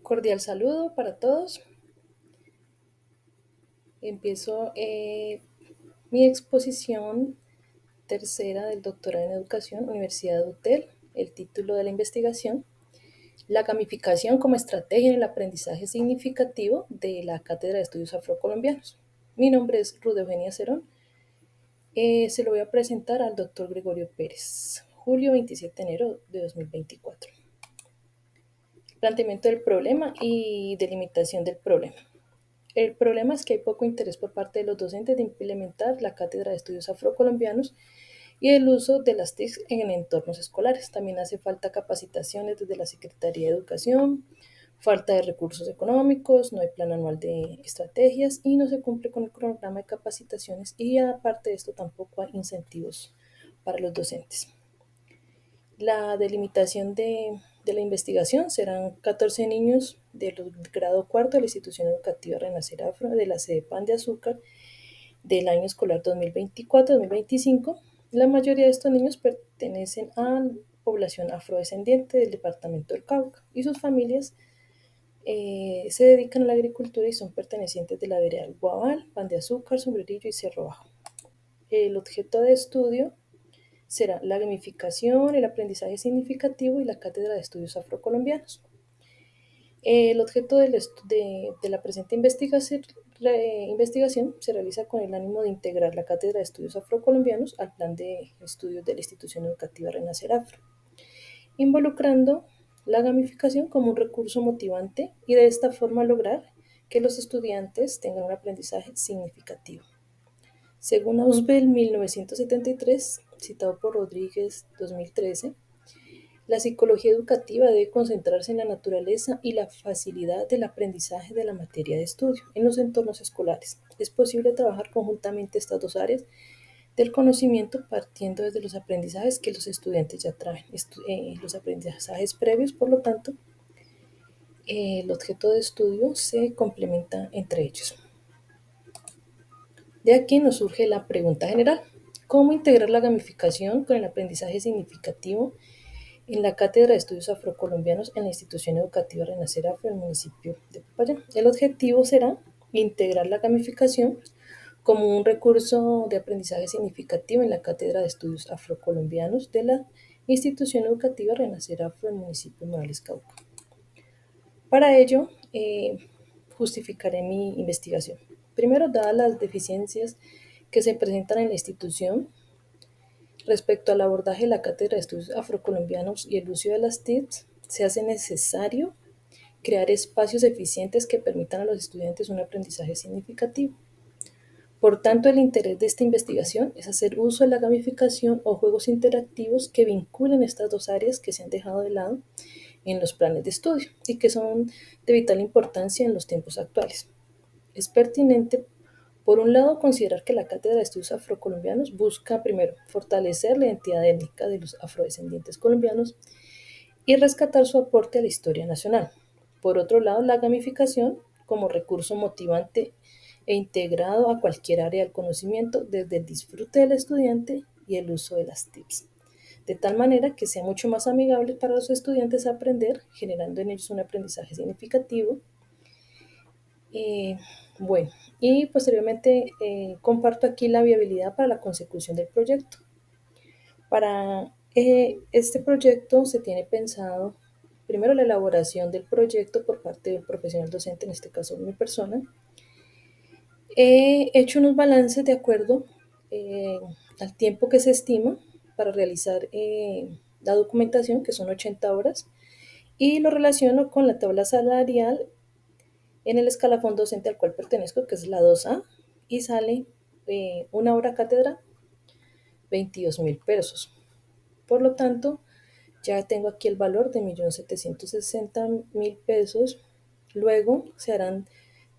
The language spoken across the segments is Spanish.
Cordial saludo para todos. Empiezo mi exposición tercera del doctorado en educación, Universidad de UTEL. El título de la investigación: la gamificación como estrategia en el aprendizaje significativo de la Cátedra de Estudios Afrocolombianos. Mi nombre es Ruth Eugenia Cerón. Se lo voy a presentar al doctor Gregorio Pérez. Julio 27 de enero de 2024. Planteamiento del problema y delimitación del problema. El problema es que hay poco interés por parte de los docentes de implementar la Cátedra de Estudios Afrocolombianos y el uso de las TIC en entornos escolares. También hace falta capacitaciones desde la Secretaría de Educación, falta de recursos económicos, no hay plan anual de estrategias y no se cumple con el cronograma de capacitaciones, y aparte de esto tampoco hay incentivos para los docentes. La delimitación de la investigación: serán 14 niños del grado cuarto de la institución educativa Renacer Afro de la sede Pan de Azúcar del año escolar 2024-2025. La mayoría de estos niños pertenecen a la población afrodescendiente del departamento del Cauca, y sus familias se dedican a la agricultura y son pertenecientes de la vereda Guabal, Pan de Azúcar, Sombrerillo y Cerro Bajo. El objeto de estudio será la gamificación, el aprendizaje significativo y la Cátedra de Estudios Afrocolombianos. El objeto de la presente investigación se realiza con el ánimo de integrar la Cátedra de Estudios Afrocolombianos al plan de estudios de la institución educativa Renacer Afro, involucrando la gamificación como un recurso motivante, y de esta forma lograr que los estudiantes tengan un aprendizaje significativo. Según Ausubel 1973, citado por Rodríguez 2013, la psicología educativa debe concentrarse en la naturaleza y la facilidad del aprendizaje de la materia de estudio en los entornos escolares. Es posible trabajar conjuntamente estas dos áreas del conocimiento partiendo desde los aprendizajes que los estudiantes ya traen, los aprendizajes previos. Por lo tanto, el objeto de estudio se complementa entre ellos. De aquí nos surge la pregunta general: ¿cómo integrar la gamificación con el aprendizaje significativo en la Cátedra de Estudios Afrocolombianos en la institución educativa Renacer Afro del municipio de Popayán? El objetivo será integrar la gamificación como un recurso de aprendizaje significativo en la Cátedra de Estudios Afrocolombianos de la institución educativa Renacer Afro del municipio de Morales, Cauca. Para ello, justificaré mi investigación. Primero, dadas las deficiencias que se presentan en la institución respecto al abordaje de la Cátedra de Estudios Afrocolombianos y el uso de las TICs, se hace necesario crear espacios eficientes que permitan a los estudiantes un aprendizaje significativo. Por tanto, el interés de esta investigación es hacer uso de la gamificación o juegos interactivos que vinculen estas dos áreas que se han dejado de lado en los planes de estudio y que son de vital importancia en los tiempos actuales. Es pertinente, por un lado, considerar que la Cátedra de Estudios Afrocolombianos busca, primero, fortalecer la identidad étnica de los afrodescendientes colombianos y rescatar su aporte a la historia nacional. Por otro lado, la gamificación como recurso motivante e integrado a cualquier área del conocimiento, desde el disfrute del estudiante y el uso de las TICs, de tal manera que sea mucho más amigable para los estudiantes aprender, generando en ellos un aprendizaje significativo. Eh, bueno, y posteriormente comparto aquí la viabilidad para la consecución del proyecto. Para este proyecto se tiene pensado, primero, la elaboración del proyecto por parte del profesional docente, en este caso mi persona. He hecho unos balances de acuerdo al tiempo que se estima para realizar la documentación, que son 80 horas, y lo relaciono con la tabla salarial en el escalafón docente al cual pertenezco, que es la 2A, y sale una hora cátedra, 22.000 pesos. Por lo tanto, ya tengo aquí el valor de 1.760.000 pesos. Luego se harán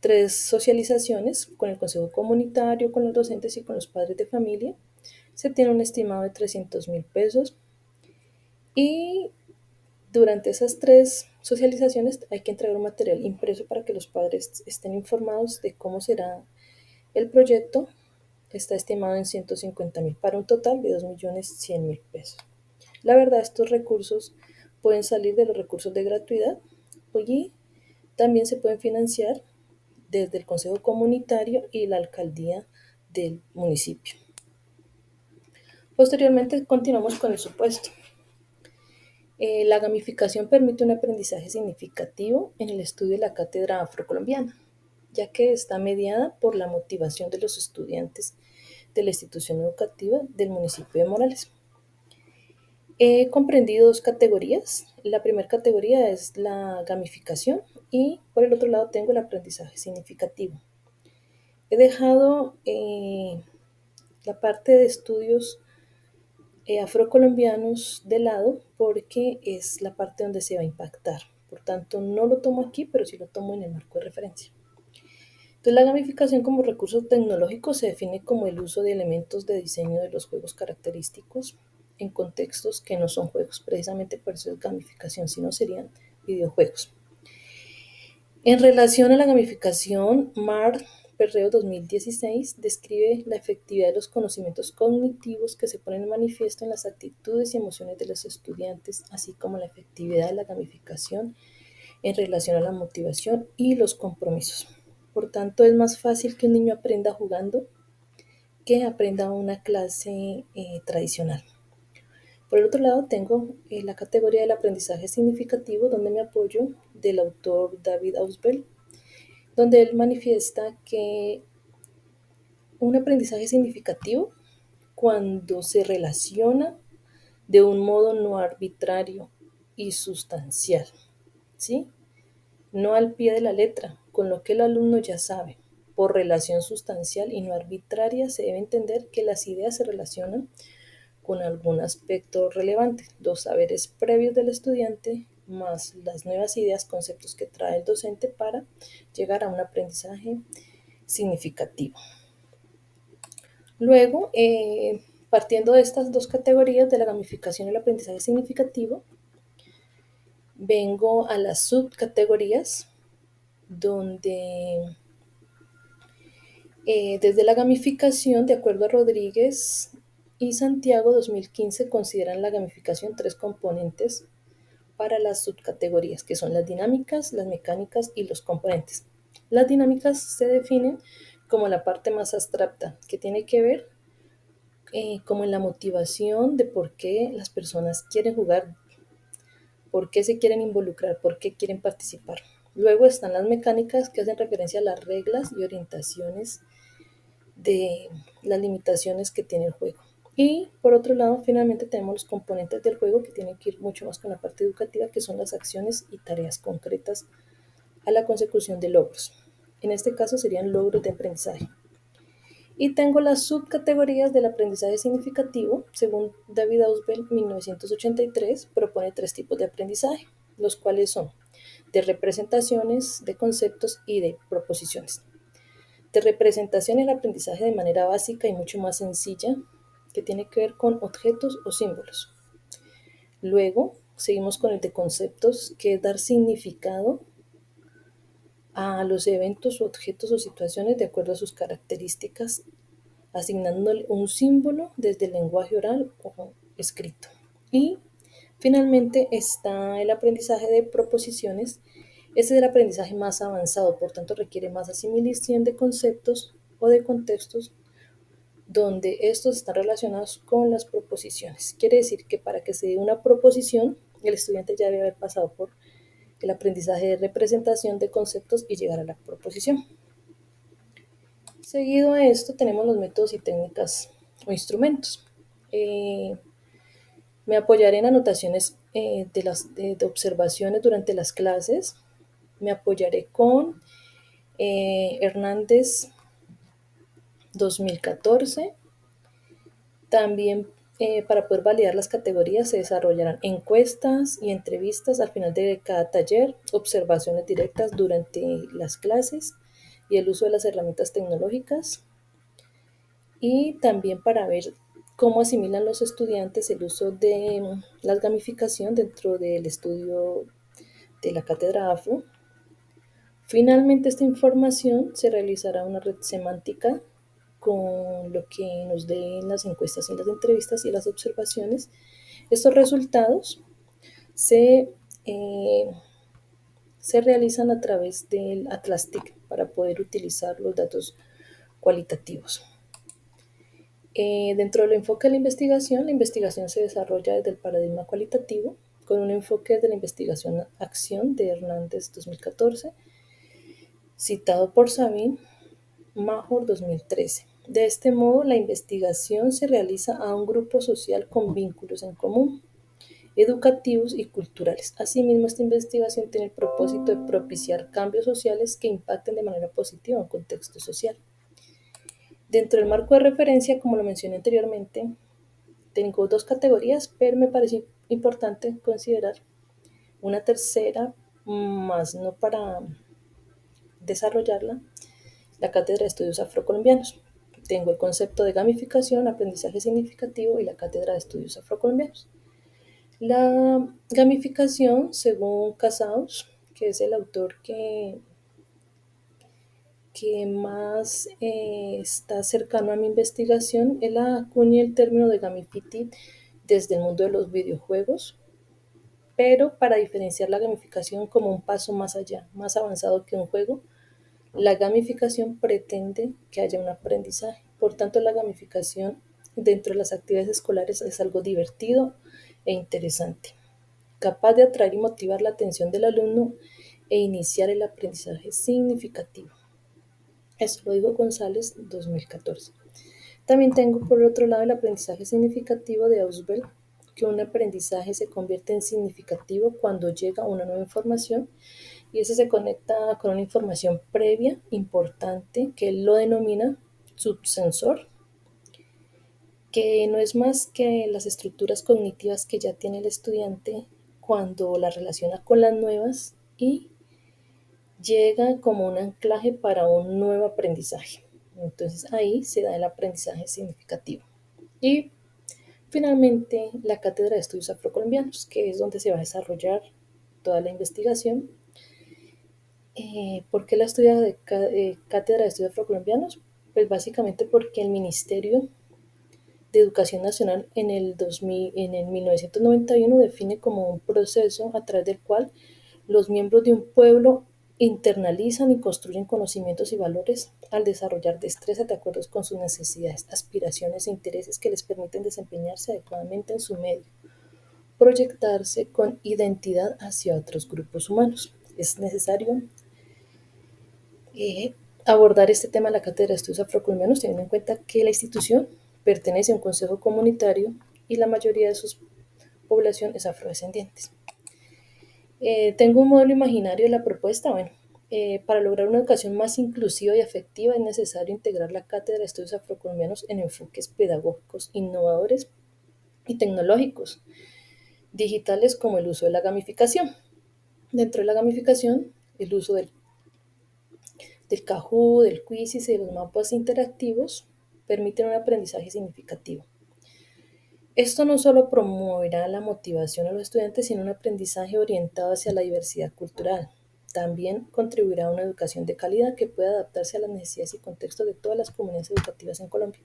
3 socializaciones con el consejo comunitario, con los docentes y con los padres de familia. Se tiene un estimado de 300.000 pesos. Y durante esas 3 socializaciones hay que entregar un material impreso para que los padres estén informados de cómo será el proyecto. Está estimado en 150.000 para un total de 2.100.000 pesos. La verdad, estos recursos pueden salir de los recursos de gratuidad y También se pueden financiar desde el Consejo Comunitario y la Alcaldía del municipio. Posteriormente continuamos con el supuesto. La gamificación permite un aprendizaje significativo en el estudio de la cátedra afrocolombiana, ya que está mediada por la motivación de los estudiantes de la institución educativa del municipio de Morales. He comprendido dos categorías. La primera categoría es la gamificación y por el otro lado tengo el aprendizaje significativo. He dejado la parte de estudios afrocolombianos de lado porque es la parte donde se va a impactar. Por tanto, no lo tomo aquí, pero sí lo tomo en el marco de referencia. Entonces, la gamificación como recurso tecnológico se define como el uso de elementos de diseño de los juegos característicos en contextos que no son juegos. Precisamente por eso es gamificación, si no serían videojuegos. En relación a la gamificación, Mar Perreo 2016 describe la efectividad de los conocimientos cognitivos que se ponen en manifiesto en las actitudes y emociones de los estudiantes, así como la efectividad de la gamificación en relación a la motivación y los compromisos. Por tanto, es más fácil que un niño aprenda jugando que aprenda una clase tradicional. Por el otro lado, tengo la categoría del aprendizaje significativo, donde me apoyo del autor David Ausubel, donde él manifiesta que un aprendizaje significativo cuando se relaciona de un modo no arbitrario y sustancial, ¿sí? No al pie de la letra, con lo que el alumno ya sabe. Por relación sustancial y no arbitraria se debe entender que las ideas se relacionan con algún aspecto relevante, los saberes previos del estudiante más las nuevas ideas, conceptos que trae el docente para llegar a un aprendizaje significativo. Luego, partiendo de estas dos categorías de la gamificación y el aprendizaje significativo, vengo a las subcategorías donde desde la gamificación, de acuerdo a Rodríguez y Santiago 2015, consideran la gamificación tres componentes para las subcategorías, que son las dinámicas, las mecánicas y los componentes. Las dinámicas se definen como la parte más abstracta, que tiene que ver como en la motivación de por qué las personas quieren jugar, por qué se quieren involucrar, por qué quieren participar. Luego están las mecánicas que hacen referencia a las reglas y orientaciones de las limitaciones que tiene el juego. Y por otro lado, finalmente tenemos los componentes del juego que tienen que ir mucho más con la parte educativa, que son las acciones y tareas concretas a la consecución de logros. En este caso serían logros de aprendizaje. Y tengo las subcategorías del aprendizaje significativo. Según David Ausubel, 1983, propone tres tipos de aprendizaje, los cuales son de representaciones, de conceptos y de proposiciones. De representación, el aprendizaje de manera básica y mucho más sencilla, que tiene que ver con objetos o símbolos. Luego, seguimos con el de conceptos, que es dar significado a los eventos, objetos o situaciones de acuerdo a sus características, asignándole un símbolo desde el lenguaje oral o escrito. Y finalmente está el aprendizaje de proposiciones. Este es el aprendizaje más avanzado, por tanto requiere más asimilación de conceptos o de contextos donde estos están relacionados con las proposiciones. Quiere decir que para que se dé una proposición, el estudiante ya debe haber pasado por el aprendizaje de representación de conceptos y llegar a la proposición. Seguido a esto tenemos los métodos y técnicas o instrumentos. Me apoyaré en anotaciones de observaciones durante las clases. Me apoyaré con Hernández 2014. También para poder validar las categorías se desarrollarán encuestas y entrevistas al final de cada taller, observaciones directas durante las clases y el uso de las herramientas tecnológicas. Y también para ver cómo asimilan los estudiantes el uso de la gamificación dentro del estudio de la cátedra afro. Finalmente, esta información se realizará una red semántica con lo que nos den las encuestas y las entrevistas y las observaciones. Estos resultados se se realizan a través del Atlas TIC para poder utilizar los datos cualitativos. Dentro del enfoque de la investigación se desarrolla desde el paradigma cualitativo, con un enfoque de la investigación-acción de Hernández 2014, citado por Sabin Major 2013. De este modo, la investigación se realiza a un grupo social con vínculos en común, educativos y culturales. Asimismo, esta investigación tiene el propósito de propiciar cambios sociales que impacten de manera positiva en un contexto social. Dentro del marco de referencia, como lo mencioné anteriormente, tengo dos categorías, pero me parece importante considerar una tercera, más no para desarrollarla, la Cátedra de Estudios Afrocolombianos. Tengo el concepto de gamificación, aprendizaje significativo y la Cátedra de Estudios Afrocolombianos. La gamificación, según Casals, que es el autor que más está cercano a mi investigación, él acuña el término de gamification desde el mundo de los videojuegos, pero para diferenciar la gamificación como un paso más allá, más avanzado que un juego, la gamificación pretende que haya un aprendizaje. Por tanto, la gamificación dentro de las actividades escolares es algo divertido e interesante, capaz de atraer y motivar la atención del alumno e iniciar el aprendizaje significativo. Eso lo dijo González 2014. También tengo por otro lado el aprendizaje significativo de Ausubel, que un aprendizaje se convierte en significativo cuando llega una nueva información y ese se conecta con una información previa importante que él lo denomina subsensor, que no es más que las estructuras cognitivas que ya tiene el estudiante cuando las relaciona con las nuevas y llega como un anclaje para un nuevo aprendizaje. Entonces ahí se da el aprendizaje significativo. Y finalmente la Cátedra de Estudios Afrocolombianos, que es donde se va a desarrollar toda la investigación. ¿Por qué la Cátedra de Estudios Afrocolombianos? Pues básicamente porque el Ministerio de Educación Nacional en el 1991 define como un proceso a través del cual los miembros de un pueblo internalizan y construyen conocimientos y valores al desarrollar destrezas de acuerdo con sus necesidades, aspiraciones e intereses que les permiten desempeñarse adecuadamente en su medio, proyectarse con identidad hacia otros grupos humanos. Es necesario abordar este tema en la Cátedra de Estudios Afrocolombianos, teniendo en cuenta que la institución pertenece a un consejo comunitario y la mayoría de su población es afrodescendiente. Tengo un modelo imaginario de la propuesta. Bueno, para lograr una educación más inclusiva y afectiva es necesario integrar la Cátedra de Estudios Afrocolombianos en enfoques pedagógicos innovadores y tecnológicos, digitales como el uso de la gamificación. Dentro de la gamificación, el uso del Kahoot, del Quizzes y de los mapas interactivos permiten un aprendizaje significativo. Esto no solo promoverá la motivación a los estudiantes, sino un aprendizaje orientado hacia la diversidad cultural. También contribuirá a una educación de calidad que pueda adaptarse a las necesidades y contextos de todas las comunidades educativas en Colombia,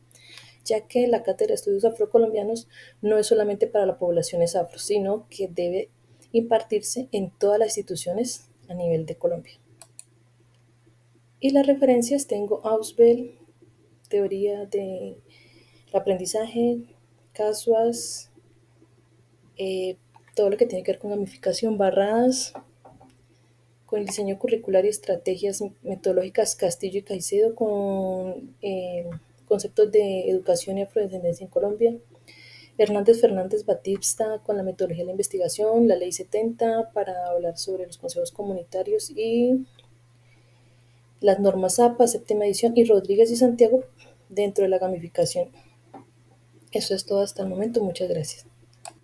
ya que la Cátedra de Estudios Afrocolombianos no es solamente para las poblaciones afro, sino que debe impartirse en todas las instituciones a nivel de Colombia. Y las referencias tengo Ausubel, teoría del aprendizaje, Casuas, todo lo que tiene que ver con gamificación, Barradas, con el diseño curricular y estrategias metodológicas Castillo y Caicedo, con conceptos de educación y afrodescendencia en Colombia, Hernández Fernández Batista con la metodología de la investigación, la ley 70 para hablar sobre los consejos comunitarios y las normas APA, séptima edición, y Rodríguez y Santiago dentro de la gamificación. Eso es todo hasta el momento. Muchas gracias.